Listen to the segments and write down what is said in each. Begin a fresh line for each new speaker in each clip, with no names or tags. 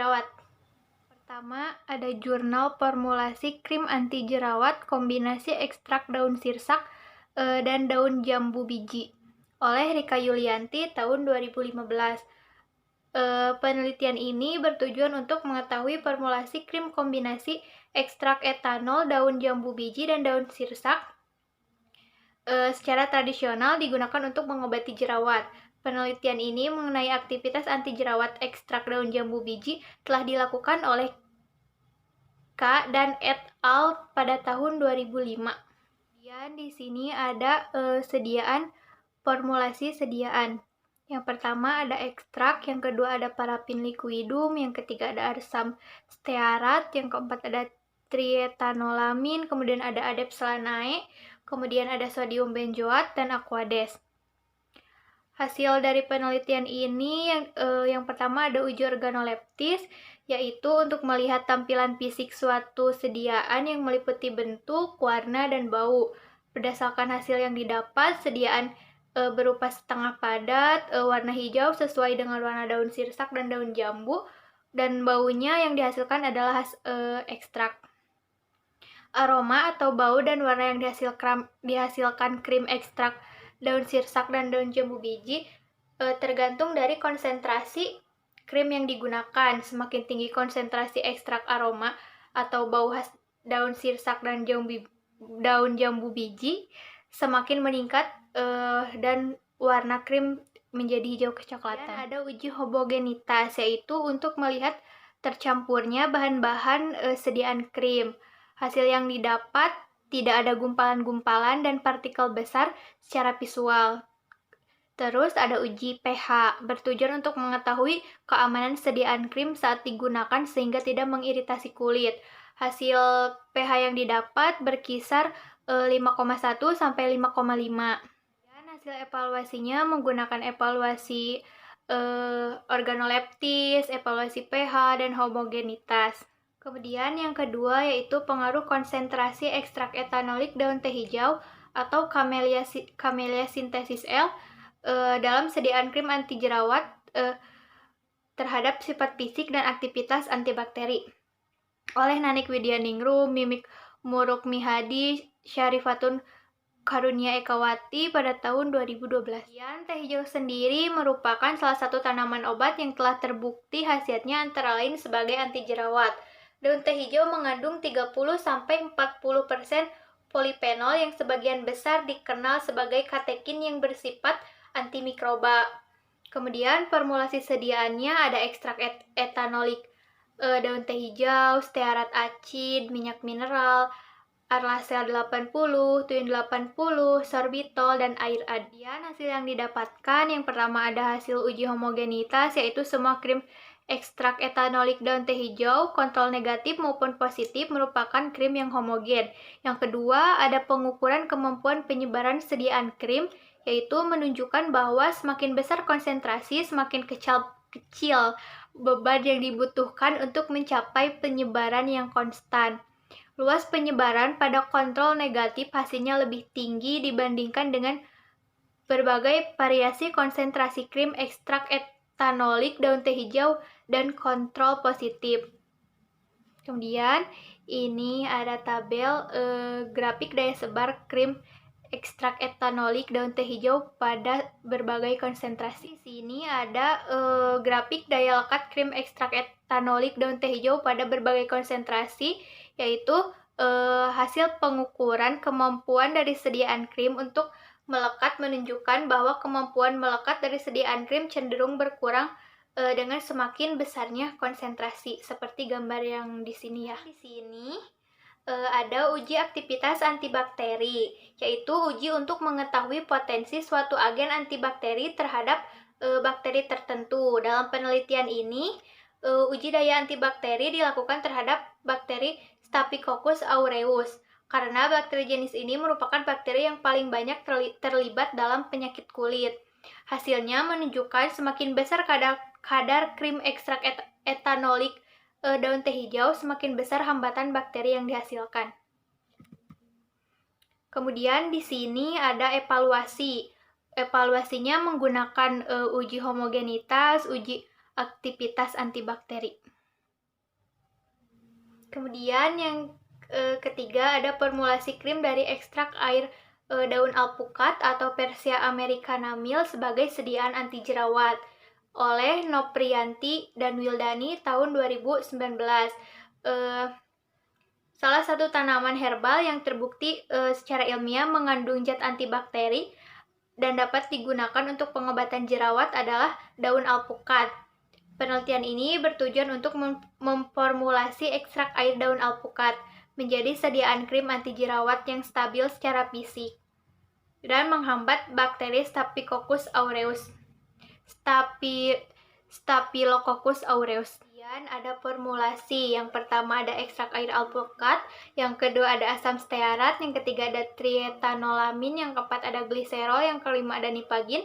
jerawat. Pertama, ada jurnal formulasi krim anti jerawat kombinasi ekstrak daun sirsak dan daun jambu biji oleh Rika Yulianti tahun 2015. Penelitian ini bertujuan untuk mengetahui formulasi krim kombinasi ekstrak etanol, daun jambu biji, dan daun sirsak secara tradisional digunakan untuk mengobati jerawat. Penelitian ini mengenai aktivitas anti jerawat ekstrak daun jambu biji telah dilakukan oleh K dan et al. Pada tahun 2005. Kemudian di sini ada formulasi sediaan. Yang pertama ada ekstrak, yang kedua ada parafin liquidum, yang ketiga ada asam stearat, yang keempat ada triethanolamin, kemudian ada adepsalanae, kemudian ada sodium benzoat dan aquades. Hasil dari penelitian ini yang pertama ada uji organoleptis, yaitu untuk melihat tampilan fisik suatu sediaan yang meliputi bentuk, warna, dan bau. Berdasarkan hasil yang didapat, sediaan berupa setengah padat, warna hijau sesuai dengan warna daun sirsak dan daun jambu, dan baunya yang dihasilkan adalah ekstrak. Aroma atau bau dan warna yang dihasilkan krim ekstrak daun sirsak dan daun jambu biji tergantung dari konsentrasi krim yang digunakan. Semakin tinggi konsentrasi ekstrak aroma atau bau khas daun sirsak dan daun jambu biji, semakin meningkat dan warna krim menjadi hijau kecoklatan. Dan ada uji homogenitas, yaitu untuk melihat tercampurnya bahan-bahan sediaan krim. Hasil yang didapat tidak ada gumpalan-gumpalan dan partikel besar secara visual. Terus ada uji pH, bertujuan untuk mengetahui keamanan sediaan krim saat digunakan sehingga tidak mengiritasi kulit. Hasil pH yang didapat berkisar 5,1 sampai 5,5. Dan hasil evaluasinya menggunakan evaluasi organoleptis, evaluasi pH, dan homogenitas. Kemudian yang kedua yaitu pengaruh konsentrasi ekstrak etanolik daun teh hijau atau Camellia sinensis L dalam sediaan krim anti jerawat terhadap sifat fisik dan aktivitas antibakteri oleh Nanik Widyaningrum, Mimik Murukmihadi, Syarifatun Karunia Ekawati pada tahun 2012. Teh hijau sendiri merupakan salah satu tanaman obat yang telah terbukti khasiatnya antara lain sebagai anti jerawat. Daun teh hijau mengandung 30-40% polifenol yang sebagian besar dikenal sebagai katekin yang bersifat antimikroba. Kemudian formulasi sediaannya ada ekstrak etanolik daun teh hijau, stearat acid, minyak mineral, Arlacel 80, Twin 80, sorbitol, dan air adian. Hasil yang didapatkan, yang pertama ada hasil uji homogenitas, yaitu semua krim ekstrak etanolik daun teh hijau, kontrol negatif maupun positif merupakan krim yang homogen. Yang kedua, ada pengukuran kemampuan penyebaran sediaan krim, yaitu menunjukkan bahwa semakin besar konsentrasi, semakin kecil beban yang dibutuhkan untuk mencapai penyebaran yang konstan. Luas penyebaran pada kontrol negatif hasilnya lebih tinggi dibandingkan dengan berbagai variasi konsentrasi krim ekstrak etanolik daun teh hijau dan kontrol positif. Kemudian ini ada tabel grafik daya sebar krim ekstrak etanolik daun teh hijau pada berbagai konsentrasi. Di sini ada grafik daya lekat krim ekstrak etanolik daun teh hijau pada berbagai konsentrasi, yaitu hasil pengukuran kemampuan dari sediaan krim untuk melekat menunjukkan bahwa kemampuan melekat dari sediaan krim cenderung berkurang dengan semakin besarnya konsentrasi, seperti gambar yang di sini ya. Di sini ada uji aktivitas antibakteri, yaitu uji untuk mengetahui potensi suatu agen antibakteri terhadap bakteri tertentu. Dalam penelitian ini, uji daya antibakteri dilakukan terhadap bakteri Staphylococcus aureus, karena bakteri jenis ini merupakan bakteri yang paling banyak terlibat dalam penyakit kulit. Hasilnya menunjukkan semakin besar kadar krim ekstrak etanolik daun teh hijau, semakin besar hambatan bakteri yang dihasilkan. Kemudian di sini ada evaluasi. Evaluasinya menggunakan uji homogenitas, uji aktivitas antibakteri. Kemudian yang ketiga ada formulasi krim dari ekstrak air daun alpukat atau Persea americana mill sebagai sediaan anti jerawat oleh Noprianti dan Wildani tahun 2019. Salah satu tanaman herbal yang terbukti secara ilmiah mengandung zat antibakteri dan dapat digunakan untuk pengobatan jerawat adalah daun alpukat. Penelitian ini bertujuan untuk memformulasi ekstrak air daun alpukat menjadi sediaan krim anti jerawat yang stabil secara fisik dan menghambat bakteri Staphylococcus aureus. Kemudian ada formulasi. Yang pertama ada ekstrak air alpukat, yang kedua ada asam stearat, yang ketiga ada triethanolamin, yang keempat ada gliserol, yang kelima ada nipagin.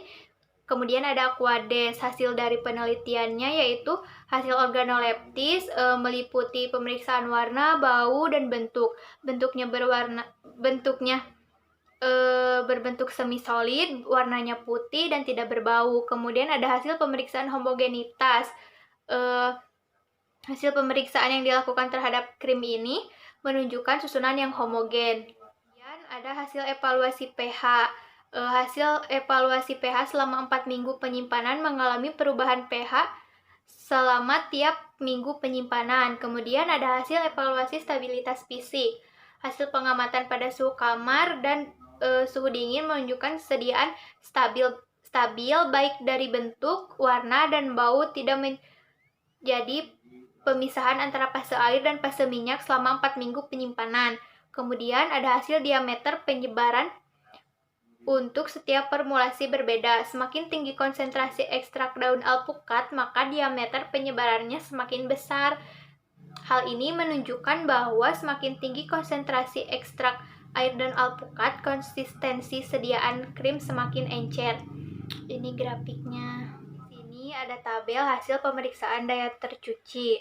Kemudian ada Aquades. Hasil dari penelitiannya yaitu hasil organoleptis meliputi pemeriksaan warna, bau, dan bentuk. Bentuknya berbentuk semi solid, warnanya putih dan tidak berbau. Kemudian ada hasil pemeriksaan homogenitas. Hasil pemeriksaan yang dilakukan terhadap krim ini menunjukkan susunan yang homogen. Kemudian ada hasil evaluasi pH. Hasil evaluasi pH selama 4 minggu penyimpanan mengalami perubahan pH selama tiap minggu penyimpanan. Kemudian ada hasil evaluasi stabilitas fisik. Hasil pengamatan pada suhu kamar dan suhu dingin menunjukkan sediaan stabil baik dari bentuk, warna, dan bau. Tidak menjadi pemisahan antara fase air dan fase minyak selama 4 minggu penyimpanan. Kemudian ada hasil diameter penyebaran untuk setiap formulasi berbeda. Semakin tinggi konsentrasi ekstrak daun alpukat, maka diameter penyebarannya semakin besar. Hal ini menunjukkan bahwa semakin tinggi konsentrasi ekstrak air daun alpukat, konsistensi sediaan krim semakin encer. Ini grafiknya. Di sini ada tabel hasil pemeriksaan daya tercuci.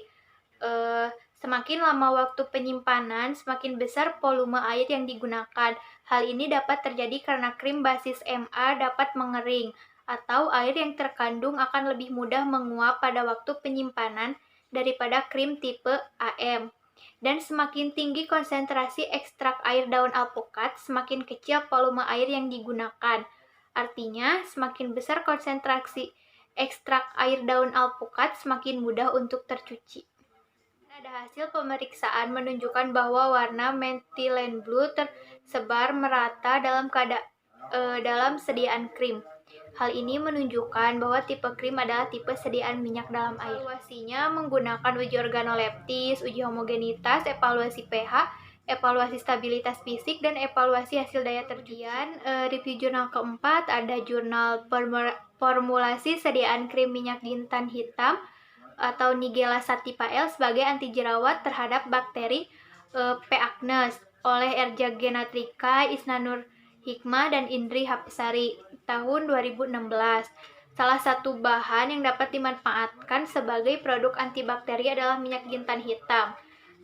Semakin lama waktu penyimpanan, semakin besar volume air yang digunakan. Hal ini dapat terjadi karena krim basis MA dapat mengering, atau air yang terkandung akan lebih mudah menguap pada waktu penyimpanan daripada krim tipe AM. Dan semakin tinggi konsentrasi ekstrak air daun alpukat, semakin kecil volume air yang digunakan. Artinya, semakin besar konsentrasi ekstrak air daun alpukat, semakin mudah untuk tercuci. Ada hasil pemeriksaan menunjukkan bahwa warna methylene blue tersebar merata dalam sediaan krim. Hal ini menunjukkan bahwa tipe krim adalah tipe sediaan minyak dalam air. Evaluasinya menggunakan uji organoleptis, uji homogenitas, evaluasi pH, evaluasi stabilitas fisik, dan evaluasi hasil daya terjual. Review jurnal keempat ada jurnal formulasi sediaan krim minyak jintan hitam atau Nigella sativa L sebagai anti jerawat terhadap bakteri P. acnes oleh Erja Genatrika, Isna Nur Hikmah, dan Indri Hapsari tahun 2016. Salah satu bahan yang dapat dimanfaatkan sebagai produk antibakteri adalah minyak jintan hitam.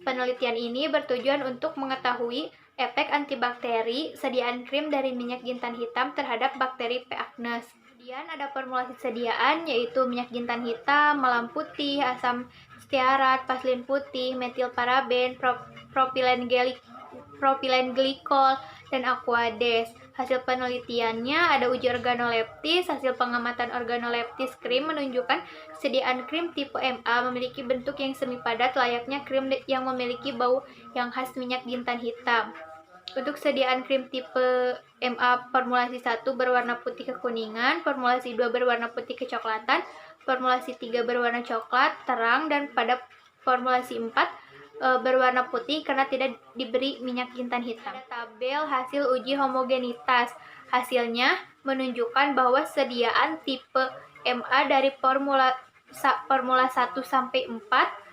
Penelitian ini bertujuan untuk mengetahui efek antibakteri sediaan krim dari minyak jintan hitam terhadap bakteri P. acnes. Kemudian ada formulasi sediaan yaitu minyak jintan hitam, malam putih, asam stearat, vaselin putih, metilparaben, propilen glikol, dan Aquades. Hasil penelitiannya ada uji organoleptis. Hasil pengamatan organoleptis krim menunjukkan sediaan krim tipe MA memiliki bentuk yang semi padat layaknya krim yang memiliki bau yang khas minyak jintan hitam. Untuk sediaan krim tipe MA formulasi 1 berwarna putih kekuningan, formulasi 2 berwarna putih kecoklatan, formulasi 3 berwarna coklat terang, dan pada formulasi 4 berwarna putih karena tidak diberi minyak jintan hitam. Ada tabel hasil uji homogenitas. Hasilnya menunjukkan bahwa sediaan tipe MA dari formula 1 sampai 4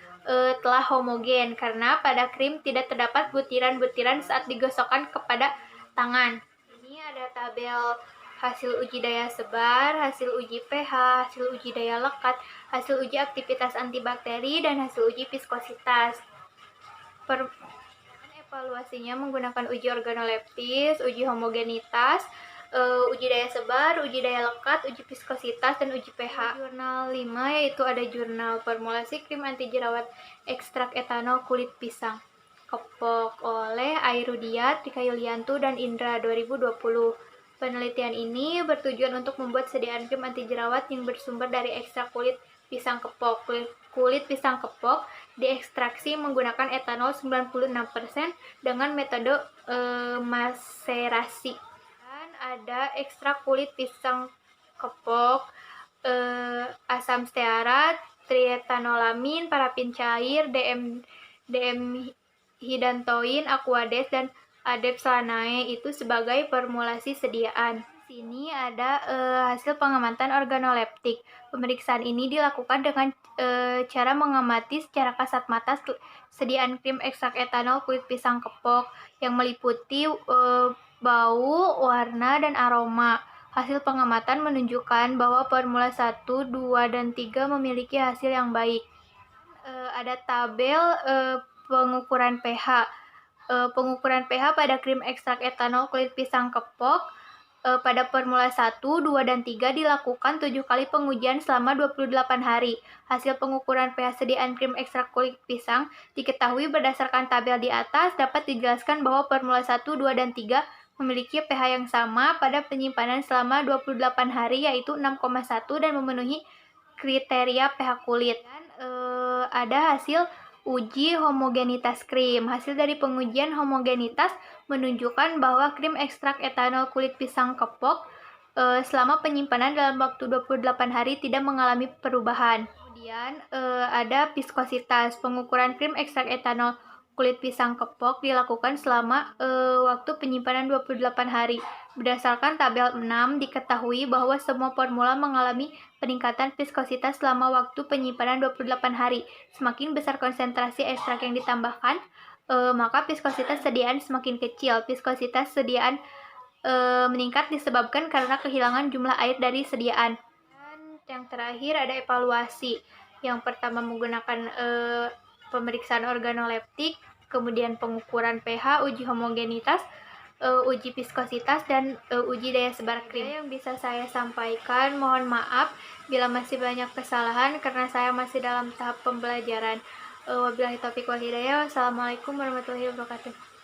telah homogen karena pada krim tidak terdapat butiran-butiran saat digosokkan kepada tangan. Ini ada tabel hasil uji daya sebar, hasil uji pH, hasil uji daya lekat, hasil uji aktivitas antibakteri, dan hasil uji viskositas. Evaluasinya menggunakan uji organoleptis, uji homogenitas, uji daya sebar, uji daya lekat, uji viskositas, dan uji pH. Jurnal 5 yaitu ada jurnal formulasi krim anti jerawat ekstrak etanol kulit pisang kepok oleh Airudiat, Rika Yulianto, dan Indra 2020. Penelitian ini bertujuan untuk membuat sediaan krim anti jerawat yang bersumber dari ekstrak kulit pisang kepok. Kulit pisang kepok diekstraksi menggunakan etanol 96% dengan metode maserasi. Dan ada ekstrak kulit pisang kepok, asam stearat, triethanolamin, parafin cair, hidantoin, aquades, dan adepsalanae itu sebagai formulasi sediaan. Di sini ada hasil pengamatan organoleptik. Pemeriksaan ini dilakukan dengan cara mengamati secara kasat mata sediaan krim ekstrak etanol kulit pisang kepok yang meliputi bau, warna, dan aroma. Hasil pengamatan menunjukkan bahwa formula 1, 2, dan 3 memiliki hasil yang baik. Ada tabel pengukuran pH. Pengukuran pH pada krim ekstrak etanol kulit pisang kepok pada formula 1, 2, dan 3 dilakukan 7 kali pengujian selama 28 hari. Hasil pengukuran pH sediaan krim ekstrak kulit pisang diketahui berdasarkan tabel di atas. Dapat dijelaskan bahwa formula 1, 2, dan 3 memiliki pH yang sama pada penyimpanan selama 28 hari yaitu 6,1 dan memenuhi kriteria pH kulit. Dan ada hasil uji homogenitas krim. Hasil dari pengujian homogenitas menunjukkan bahwa krim ekstrak etanol kulit pisang kepok selama penyimpanan dalam waktu 28 hari tidak mengalami perubahan. Kemudian ada viskositas. Pengukuran krim ekstrak etanol kulit pisang kepok dilakukan selama waktu penyimpanan 28 hari. Berdasarkan tabel 6, diketahui bahwa semua formula mengalami peningkatan viskositas selama waktu penyimpanan 28 hari. Semakin besar konsentrasi ekstrak yang ditambahkan, maka viskositas sediaan semakin kecil. Viskositas sediaan meningkat disebabkan karena kehilangan jumlah air dari sediaan. Dan yang terakhir ada evaluasi. Yang pertama menggunakan pemeriksaan organoleptik, kemudian pengukuran pH, uji homogenitas, uji viskositas, dan uji daya sebar krim. Yang bisa saya sampaikan, mohon maaf bila masih banyak kesalahan karena saya masih dalam tahap pembelajaran. Wabillahi taufiq wal hidayah. Wassalamualaikum warahmatullahi wabarakatuh.